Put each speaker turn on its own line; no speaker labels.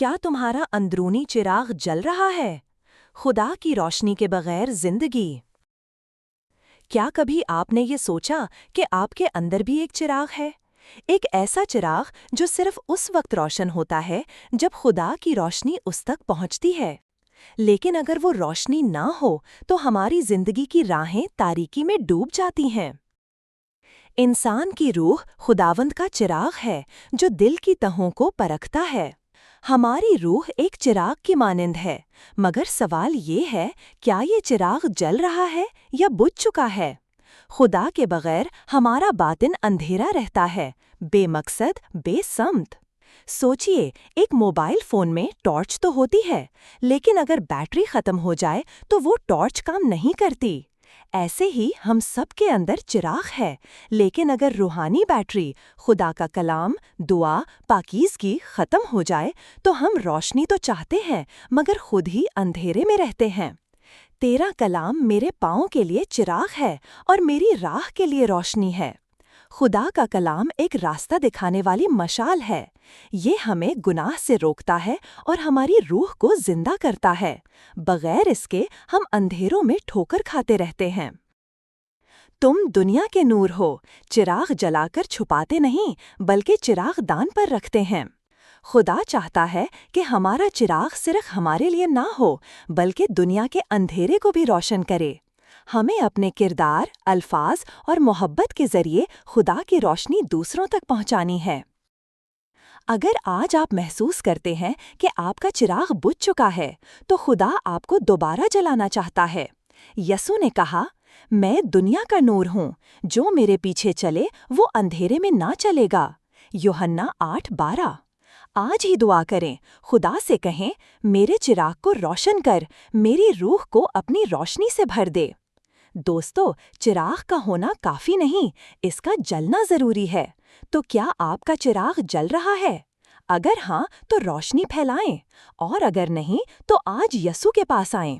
کیا تمہارا اندرونی چراغ جل رہا ہے؟ خدا کی روشنی کے بغیر زندگی۔ کیا کبھی آپ نے یہ سوچا کہ آپ کے اندر بھی ایک چراغ ہے؟ ایک ایسا چراغ جو صرف اس وقت روشن ہوتا ہے جب خدا کی روشنی اس تک پہنچتی ہے۔ لیکن اگر وہ روشنی نہ ہو تو ہماری زندگی کی راہیں تاریکی میں ڈوب جاتی ہیں۔ انسان کی روح خداوند کا چراغ ہے جو دل کی تہوں کو پرکھتا ہے۔ ہماری روح ایک چراغ کی مانند ہے، مگر سوال یہ ہے، کیا یہ چراغ جل رہا ہے یا بجھ چکا ہے؟ خدا کے بغیر ہمارا باطن اندھیرا رہتا ہے، بے مقصد، بے سمت۔ سوچئے، ایک موبائل فون میں ٹارچ تو ہوتی ہے، لیکن اگر بیٹری ختم ہو جائے تو وہ ٹارچ کام نہیں کرتی۔ ایسے ہی ہم سب کے اندر چراغ ہے، لیکن اگر روحانی بیٹری، خدا کا کلام، دعا، پاکیزگی ختم ہو جائے تو ہم روشنی تو چاہتے ہیں مگر خود ہی اندھیرے میں رہتے ہیں۔ تیرا کلام میرے پاؤں کے لیے چراغ ہے اور میری راہ کے لیے روشنی ہے۔ خدا کا کلام ایک راستہ دکھانے والی مشال ہے۔ یہ ہمیں گناہ سے روکتا ہے اور ہماری روح کو زندہ کرتا ہے۔ بغیر اس کے ہم اندھیروں میں ٹھوکر کھاتے رہتے ہیں۔ تم دنیا کے نور ہو، چراغ جلا کر چھپاتے نہیں بلکہ چراغ دان پر رکھتے ہیں۔ خدا چاہتا ہے کہ ہمارا چراغ صرف ہمارے لیے نہ ہو بلکہ دنیا کے اندھیرے کو بھی روشن کرے۔ ہمیں اپنے کردار، الفاظ اور محبت کے ذریعے خدا کی روشنی دوسروں تک پہنچانی ہے۔ اگر آج آپ محسوس کرتے ہیں کہ آپ کا چراغ بجھ چکا ہے تو خدا آپ کو دوبارہ جلانا چاہتا ہے۔ یسوع نے کہا، میں دنیا کا نور ہوں، جو میرے پیچھے چلے وہ اندھیرے میں نہ چلے گا۔ یوحنا 8:12۔ آج ہی دعا کریں، خدا سے کہیں، میرے چراغ کو روشن کر، میری روح کو اپنی روشنی سے بھر دے۔ دوستو، چراغ کا ہونا کافی نہیں، اس کا جلنا ضروری ہے۔ تو کیا آپ کا چراغ جل رہا ہے؟ اگر ہاں تو روشنی پھیلائیں، اور اگر نہیں تو آج یسوع کے پاس آئیں۔